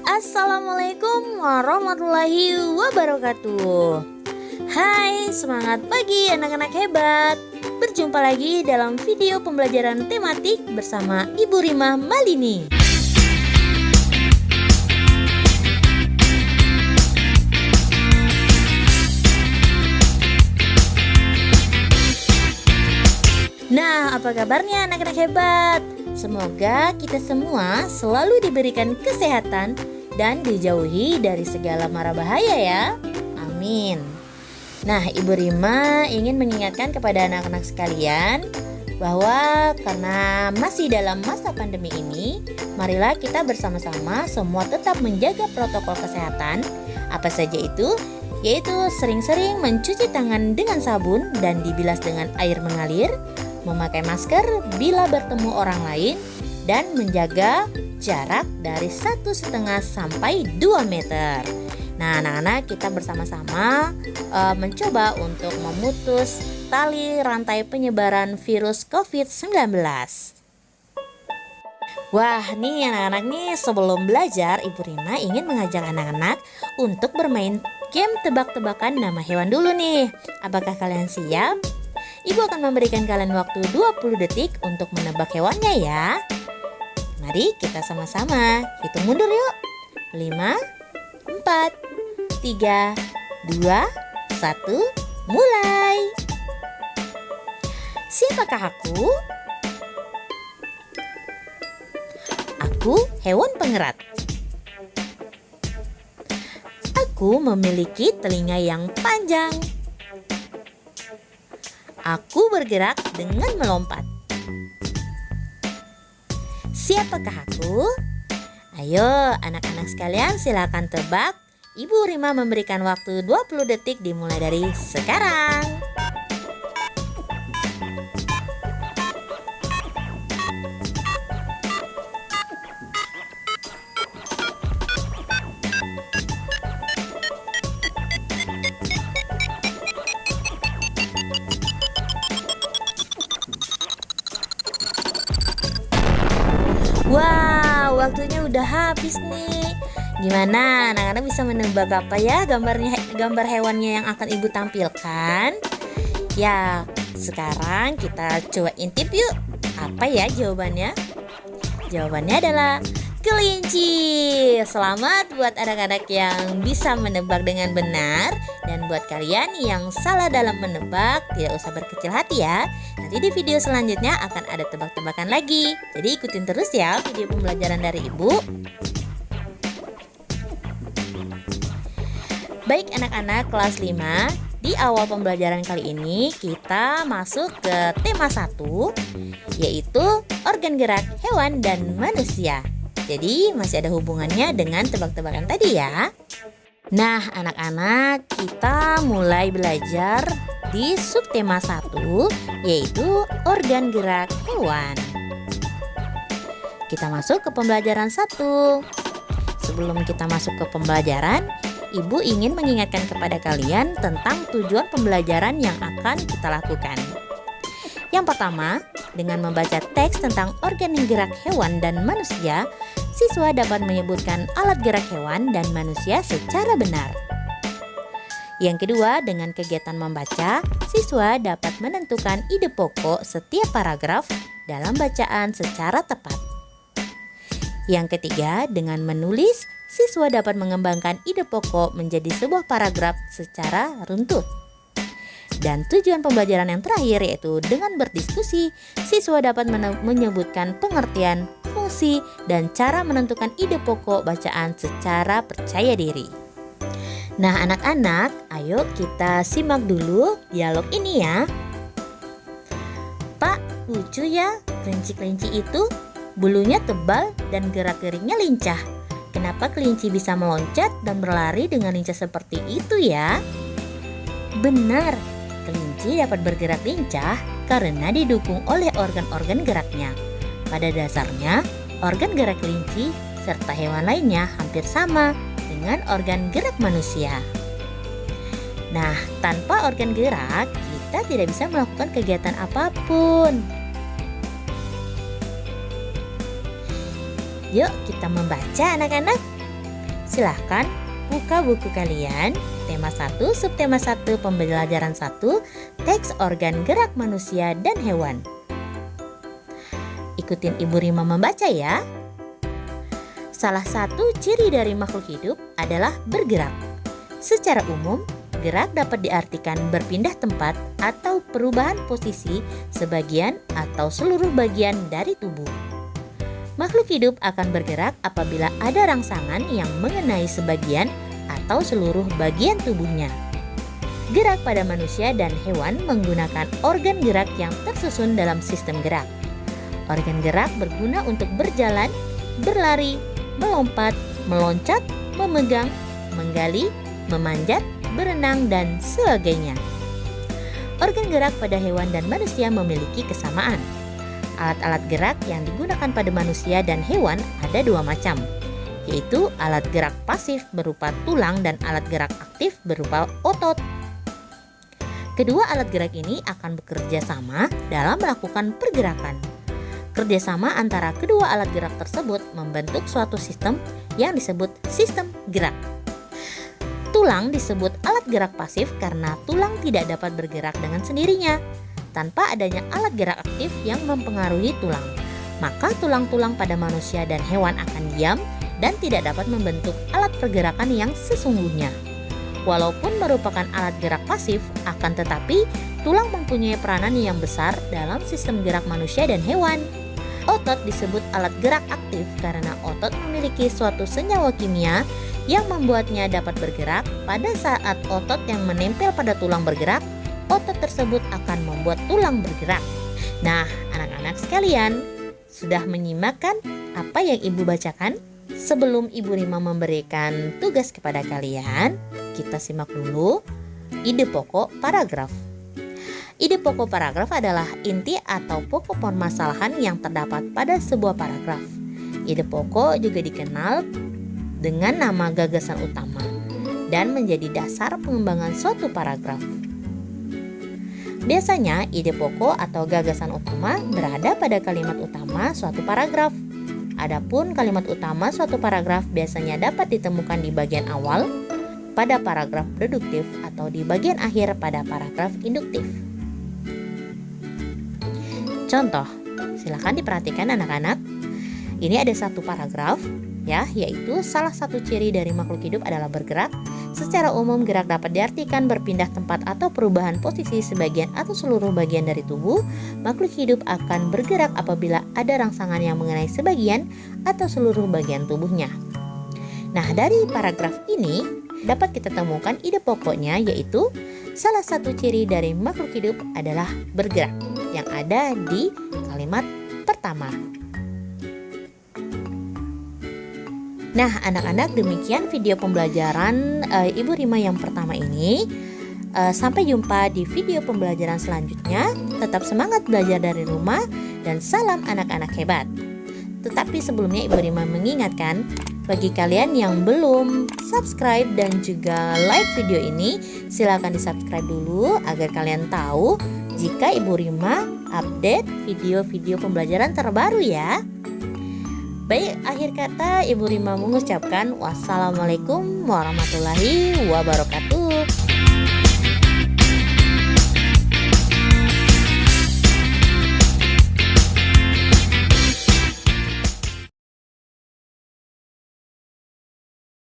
Assalamualaikum warahmatullahi wabarakatuh. Hai, semangat pagi anak-anak hebat. Berjumpa lagi dalam video pembelajaran tematik bersama Ibu Rima Malini. Nah, apa kabarnya anak-anak hebat? Semoga kita semua selalu diberikan kesehatan dan dijauhi dari segala mara bahaya ya. Amin. Nah, Ibu Rima ingin mengingatkan kepada anak-anak sekalian bahwa karena masih dalam masa pandemi ini, marilah kita bersama-sama semua tetap menjaga protokol kesehatan. Apa saja itu? Yaitu sering-sering mencuci tangan dengan sabun dan dibilas dengan air mengalir, memakai masker bila bertemu orang lain, dan menjaga jarak dari 1,5 sampai 2 meter. Nah, anak-anak, kita bersama-sama mencoba untuk memutus tali rantai penyebaran virus COVID-19. Wah, nih anak-anak nih, sebelum belajar Ibu Rima ingin mengajak anak-anak untuk bermain game tebak-tebakan nama hewan dulu nih. Apakah kalian siap? Ibu akan memberikan kalian waktu 20 detik untuk menebak hewannya ya. Mari kita sama-sama hitung mundur yuk. 5, 4, 3, 2, 1, mulai. Siapakah aku? Aku hewan pengerat. Aku memiliki telinga yang panjang. Aku bergerak dengan melompat. Siapakah aku? Ayo anak-anak sekalian, silakan tebak. Ibu Rima memberikan waktu 20 detik dimulai dari sekarang. Wow, waktunya udah habis nih. Gimana, anak-anak bisa menebak apa ya gambar hewannya yang akan Ibu tampilkan? Ya, sekarang kita coba intip yuk. Apa ya jawabannya? Jawabannya adalah kelinci. Selamat buat anak-anak yang bisa menebak dengan benar. Dan buat kalian yang salah dalam menebak, tidak usah berkecil hati ya. Nanti di video selanjutnya akan ada tebak-tebakan lagi. Jadi ikutin terus ya video pembelajaran dari Ibu. Baik anak-anak kelas 5, di awal pembelajaran kali ini kita masuk ke tema 1, yaitu organ gerak hewan dan manusia. Jadi masih ada hubungannya dengan tebak-tebakan tadi ya. Nah anak-anak, kita mulai belajar di subtema 1, yaitu organ gerak hewan. Kita masuk ke pembelajaran 1. Sebelum kita masuk ke pembelajaran, Ibu ingin mengingatkan kepada kalian tentang tujuan pembelajaran yang akan kita lakukan. Yang pertama, dengan membaca teks tentang organ gerak hewan dan manusia, siswa dapat menyebutkan alat gerak hewan dan manusia secara benar. Yang kedua, dengan kegiatan membaca, siswa dapat menentukan ide pokok setiap paragraf dalam bacaan secara tepat. Yang ketiga, dengan menulis, siswa dapat mengembangkan ide pokok menjadi sebuah paragraf secara runtut. Dan tujuan pembelajaran yang terakhir yaitu dengan berdiskusi, siswa dapat menyebutkan pengertian, fungsi, dan cara menentukan ide pokok bacaan secara percaya diri. Nah anak-anak, ayo kita simak dulu dialog ini ya. Pak, lucu ya, kelinci-kelinci itu bulunya tebal dan gerak-geriknya lincah. Kenapa kelinci bisa meloncat dan berlari dengan lincah seperti itu ya? Benar, kelinci dapat bergerak lincah karena didukung oleh organ-organ geraknya. Pada dasarnya, organ gerak kelinci serta hewan lainnya hampir sama dengan organ gerak manusia. Nah, tanpa organ gerak, kita tidak bisa melakukan kegiatan apapun. Yuk kita membaca anak-anak. Silahkan buka buku kalian, tema 1, subtema 1, pembelajaran 1, teks organ gerak manusia dan hewan. Ikutin Ibu Rima membaca ya. Salah satu ciri dari makhluk hidup adalah bergerak. Secara umum, gerak dapat diartikan berpindah tempat atau perubahan posisi sebagian atau seluruh bagian dari tubuh. Makhluk hidup akan bergerak apabila ada rangsangan yang mengenai sebagian atau seluruh bagian tubuhnya. Gerak pada manusia dan hewan menggunakan organ gerak yang tersusun dalam sistem gerak. Organ gerak berguna untuk berjalan, berlari, melompat, meloncat, memegang, menggali, memanjat, berenang, dan sebagainya. Organ gerak pada hewan dan manusia memiliki kesamaan. Alat-alat gerak yang digunakan pada manusia dan hewan ada dua macam, yaitu alat gerak pasif berupa tulang dan alat gerak aktif berupa otot. Kedua alat gerak ini akan bekerja sama dalam melakukan pergerakan. Kerjasama antara kedua alat gerak tersebut membentuk suatu sistem yang disebut sistem gerak. Tulang disebut alat gerak pasif karena tulang tidak dapat bergerak dengan sendirinya tanpa adanya alat gerak aktif yang mempengaruhi tulang. Maka tulang-tulang pada manusia dan hewan akan diam dan tidak dapat membentuk alat pergerakan yang sesungguhnya. Walaupun merupakan alat gerak pasif, akan tetapi tulang mempunyai peranan yang besar dalam sistem gerak manusia dan hewan. Otot disebut alat gerak aktif karena otot memiliki suatu senyawa kimia yang membuatnya dapat bergerak. Pada saat otot yang menempel pada tulang bergerak, otot tersebut akan membuat tulang bergerak. Nah, anak-anak sekalian, sudah menyimakkan apa yang Ibu bacakan? Sebelum Ibu Rima memberikan tugas kepada kalian, kita simak dulu ide pokok paragraf. Ide pokok paragraf adalah inti atau pokok permasalahan yang terdapat pada sebuah paragraf. Ide pokok juga dikenal dengan nama gagasan utama dan menjadi dasar pengembangan suatu paragraf. Biasanya, ide pokok atau gagasan utama berada pada kalimat utama suatu paragraf. Adapun kalimat utama suatu paragraf biasanya dapat ditemukan di bagian awal pada paragraf deduktif atau di bagian akhir pada paragraf induktif. Contoh, silakan diperhatikan anak-anak. Ini ada satu paragraf ya, yaitu salah satu ciri dari makhluk hidup adalah bergerak. Secara umum, gerak dapat diartikan berpindah tempat atau perubahan posisi sebagian atau seluruh bagian dari tubuh. Makhluk hidup akan bergerak apabila ada rangsangan yang mengenai sebagian atau seluruh bagian tubuhnya. Nah, dari paragraf ini dapat kita temukan ide pokoknya, yaitu salah satu ciri dari makhluk hidup adalah bergerak yang ada di kalimat pertama. Nah, anak-anak, demikian video pembelajaran Ibu Rima yang pertama ini. Sampai jumpa di video pembelajaran selanjutnya. Tetap semangat belajar dari rumah dan salam anak-anak hebat. Tetapi sebelumnya Ibu Rima mengingatkan, bagi kalian yang belum subscribe dan juga like video ini, silakan di-subscribe dulu agar kalian tahu jika Ibu Rima update video-video pembelajaran terbaru ya. Baik, akhir kata Ibu Rima mengucapkan wassalamualaikum warahmatullahi wabarakatuh.